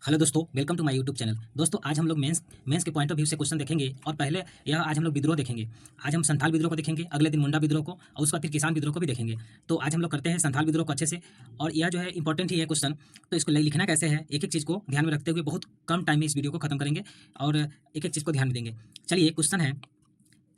Hello दोस्तों, welcome to my YouTube channel. दोस्तों, आज हम लोग मेंस के पॉइंट ऑफ व्यू से क्वेश्चन देखेंगे। और पहले यह आज हम लोग विद्रोह देखेंगे। आज हम संथाल विद्रोह को देखेंगे, अगले दिन मुंडा विद्रोह को, और उसके बाद फिर किसान विद्रोह को भी देखेंगे। तो आज हम लोग करते हैं संथाल विद्रोह को अच्छे से। और यह जो है इंपॉर्टेंट ही है क्वेश्चन, तो इसको लिखना कैसे है, एक एक चीज़ को ध्यान में रखते हुए बहुत कम टाइम में इस वीडियो को खत्म करेंगे और एक एक चीज़ को ध्यान में देंगे। चलिए, क्वेश्चन है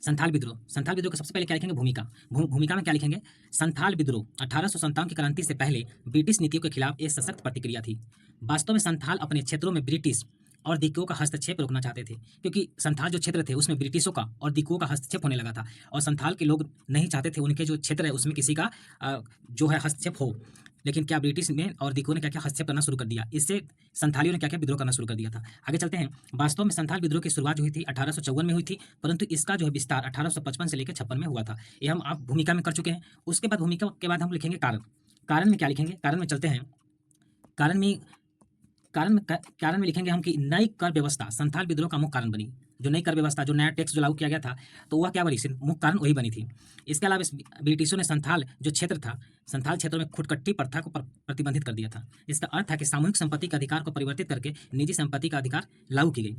संथाल विद्रोह। संथाल विद्रोह का सबसे पहले क्या लिखेंगे? भूमिका। भूमिका में क्या लिखेंगे? संथाल विद्रोह 1857 की क्रांति से पहले ब्रिटिश नीतियों के खिलाफ एक सशक्त प्रतिक्रिया थी। वास्तव में संथाल अपने क्षेत्रों में ब्रिटिश और दिकुओं का हस्तक्षेप रोकना चाहते थे, क्योंकि संथाल जो क्षेत्र थे उसमें ब्रिटिशों का और दिकुओं का हस्तक्षेप होने लगा था। और संथाल के लोग नहीं चाहते थे उनके जो क्षेत्र है उसमें किसी का जो है हस्तक्षेप हो। लेकिन क्या ब्रिटिश ने और दिकुओं ने क्या क्या हस्तक्षेप करना शुरू कर दिया। इससे संथालियों ने क्या क्या विद्रोह करना शुरू कर दिया था। आगे चलते हैं। वास्तव में संथाल विद्रोह की शुरुआत जो हुई थी 1854 में हुई थी, परंतु इसका जो है विस्तार 1855 से लेकर 56 में हुआ था। ये हम आप भूमिका में कर चुके हैं। उसके बाद भूमिका के बाद हम लिखेंगे कारण। कारण में क्या लिखेंगे? कारण में चलते हैं। कारण में लिखेंगे हम कि नई कर व्यवस्था संथाल विद्रोह का मुख्य कारण बनी। जो नई कर व्यवस्था, जो नया टैक्स जो लागू किया गया था, तो वह क्या बनी? मुख्य कारण वही बनी थी। इसके अलावा ब्रिटिशों ने संथाल जो क्षेत्र था, संथाल क्षेत्रों में खुटकट्टी प्रथा को प्रतिबंधित कर दिया था। इसका अर्थ था कि सामूहिक संपत्ति के अधिकार को परिवर्तित करके निजी संपत्ति का अधिकार लागू की गई।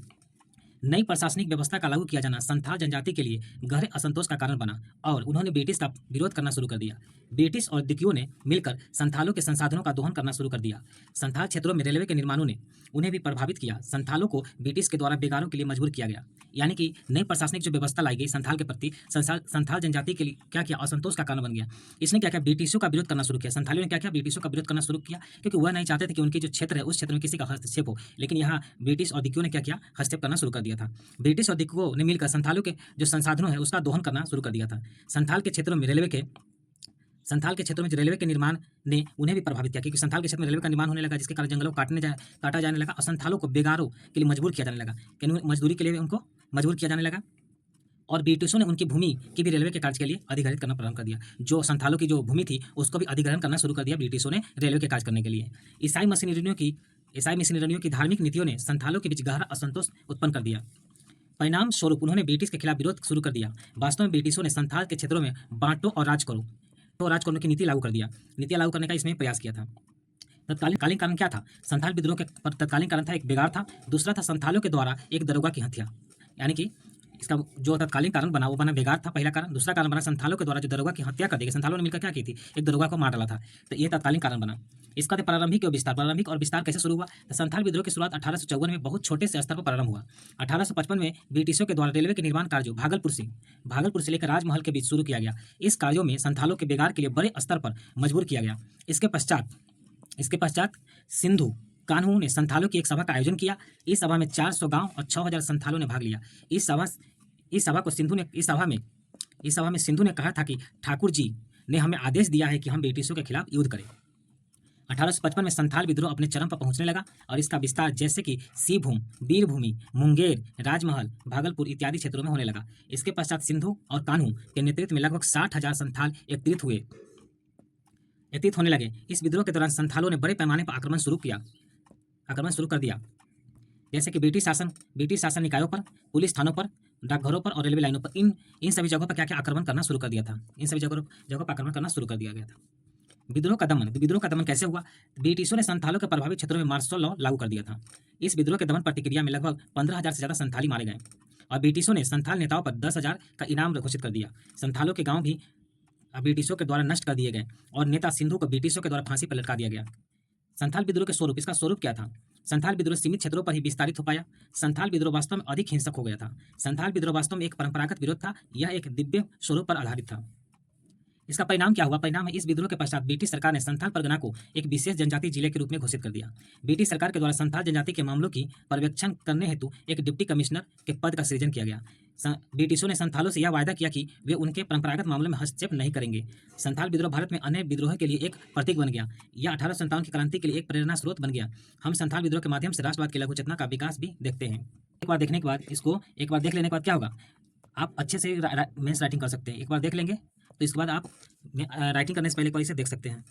नई प्रशासनिक व्यवस्था का लागू किया जाना संथाल जनजाति के लिए गहरे असंतोष का कारण बना और उन्होंने ब्रिटिश का विरोध करना शुरू कर दिया। ब्रिटिश और दिकियों ने मिलकर संथालों के संसाधनों का दोहन करना शुरू कर दिया। संथाल क्षेत्रों में रेलवे के निर्माणों ने उन्हें भी प्रभावित किया। संथालों को ब्रिटिश के द्वारा बेगारों के लिए मजबूर किया गया। यानी कि नई प्रशासनिक जो व्यवस्था लाई गई संथाल के प्रति, संथाल जनजाति के लिए क्या किया? असंतोष का कारण बन गया। इसने क्या किया? ब्रिटिशों का विरोध करना शुरू किया। संथालियों ने क्या किया? ब्रिटिशों का विरोध करना शुरू किया, क्योंकि वह नहीं चाहते थे कि उनके जो क्षेत्र है उस क्षेत्र में किसी का हस्तक्षेप हो। लेकिन यहाँ ब्रिटिश और दिकियों ने क्या किया? हस्तक्षेप करना शुरू कर दिया था। ब्रिटिश और दिकुओं ने मिलकर संथालों के जो संसाधनों है उसका दोहन करना शुरू कर दिया था। संथाल के क्षेत्रों में जो रेलवे के निर्माण ने उन्हें भी प्रभावित किया, क्योंकि संथाल के क्षेत्र में रेलवे का निर्माण होने लगा, जिसके कारण जंगलों को काटा जाने लगा और संथालों को बेगारों के लिए मजबूर किया जाने लगा, कि मजदूरी के लिए उनको मजबूर किया जाने लगा। और ब्रिटिशों ने उनकी भूमि की भी रेलवे के कार्य के लिए अधिग्रहित करना प्रारंभ कर दिया। जो संथालों की जो भूमि थी उसको भी अधिग्रहण करना शुरू कर दिया ब्रिटिशों ने रेलवे के कार्य करने के लिए। ईसाई मिशनरियों की धार्मिक नीतियों ने संथालों के बीच गहरा असंतोष उत्पन्न कर दिया। परिणाम स्वरूप उन्होंने ब्रिटिश के खिलाफ विरोध शुरू कर दिया। वास्तव में ब्रिटिशों ने संथाल के क्षेत्रों में बांटो और राज करो की नीति लागू कर दिया। नीति लागू करने का इसमें प्रयास किया था। तत्कालीन कारण क्या था? संथाल विद्रोह के तत्कालीन कारण था, एक बेगार था, दूसरा था संथालों के द्वारा एक दरोगा की हत्या। यानी कि इसका जो तत्कालीन कारण बना वो बना बेगार था, पहला कारण। दूसरा कारण बना संथालों के द्वारा जो दरोगा की हत्या कर दी गई। संथालों ने मिलकर क्या की थी? एक दरोगा को मार डाला था। तो ये तत्कालीन कारण बना। इसका प्रारंभिक और विस्तार कैसे शुरू हुआ? तो संथाल विद्रोह की शुरुआत 1854 में बहुत छोटे से स्तर पर प्रारंभ हुआ। 1855 में ब्रिटिशों के द्वारा रेलवे के निर्माण कार्यों भागलपुर से लेकर राजमहल के बीच शुरू किया गया। इस कार्यों में संथालों के बेगार के लिए बड़े स्तर पर मजबूर किया गया। इसके पश्चात सिंधु कान्हू ने संथालों की एक सभा का आयोजन किया। इस सभा में 400 गांव और 6000 संथालों ने भाग लिया। इस सभा में सिंधु ने कहा था कि ठाकुर जी ने हमें आदेश दिया है कि हम ब्रिटिशों के खिलाफ युद्ध करें। 1855 में संथाल विद्रोह अपने चरम पर पहुंचने लगा और इसका विस्तार जैसे कि सीभूम, वीरभूमि, मुंगेर, राजमहल, भागलपुर इत्यादि क्षेत्रों में होने लगा। इसके पश्चात सिंधु और कान्हू के नेतृत्व में लगभग 60,000 संथाल एकत्रित होने लगे। इस विद्रोह के दौरान संथालों ने बड़े पैमाने पर आक्रमण शुरू कर दिया, जैसे कि ब्रिटिश शासन निकायों पर, पुलिस थानों पर, डाकघरों पर और रेलवे लाइनों पर। इन सभी जगहों पर क्या आक्रमण करना शुरू कर दिया था। विद्रोह का दमन कैसे हुआ? ब्रिटिशों ने संथालों के प्रभावित क्षेत्रों में मार्शल लॉ लागू कर दिया था। इस विद्रोह के दमन प्रतिक्रिया में लगभग 15,000 से ज़्यादा संथाली मारे गए और ब्रिटिशों ने संथाल नेताओं पर 10,000 का इनाम घोषित कर दिया। संथालों के गाँव भी ब्रिटिशों के द्वारा नष्ट कर दिए गए और नेता सिंधु को ब्रिटिशों के द्वारा फांसी पर लटका दिया गया। संथाल विद्रोह के स्वरूप, इसका स्वरूप क्या था? संथाल विद्रोह सीमित क्षेत्रों पर ही विस्तारित हो पाया। संथाल विद्रोह वास्तव में अधिक हिंसक हो गया था। संथाल विद्रोह वास्तव में एक परंपरागत विरोध था, यह एक दिव्य स्वरूप पर आधारित था। इसका परिणाम क्या हुआ? परिणाम है इस विद्रोह के पश्चात ब्रिटिश सरकार ने संथाल परगना को एक विशेष जनजाति जिले के रूप में घोषित कर दिया। ब्रिटिश सरकार के द्वारा संथाल जनजाति के मामलों की पर्यवेक्षण करने हेतु एक डिप्टी कमिश्नर के पद का सृजन किया गया। ब्रिटिशों ने संथालों से यह वायदा किया कि वे उनके परंपरागत मामलों में हस्तक्षेप नहीं करेंगे। संथाल विद्रोह भारत में अन्य विद्रोह के लिए एक प्रतीक बन गया। यह 1857 की क्रांति के लिए एक प्रेरणा स्रोत बन गया। हम संथाल विद्रोह के माध्यम से राष्ट्रवाद की लघु चेतना का विकास भी देखते हैं। एक बार देख लेने के बाद क्या होगा? आप अच्छे से मेंस राइटिंग कर सकते हैं। एक बार देख लेंगे तो इसके बाद आप राइटिंग करने से पहले एक बार इसे देख सकते हैं।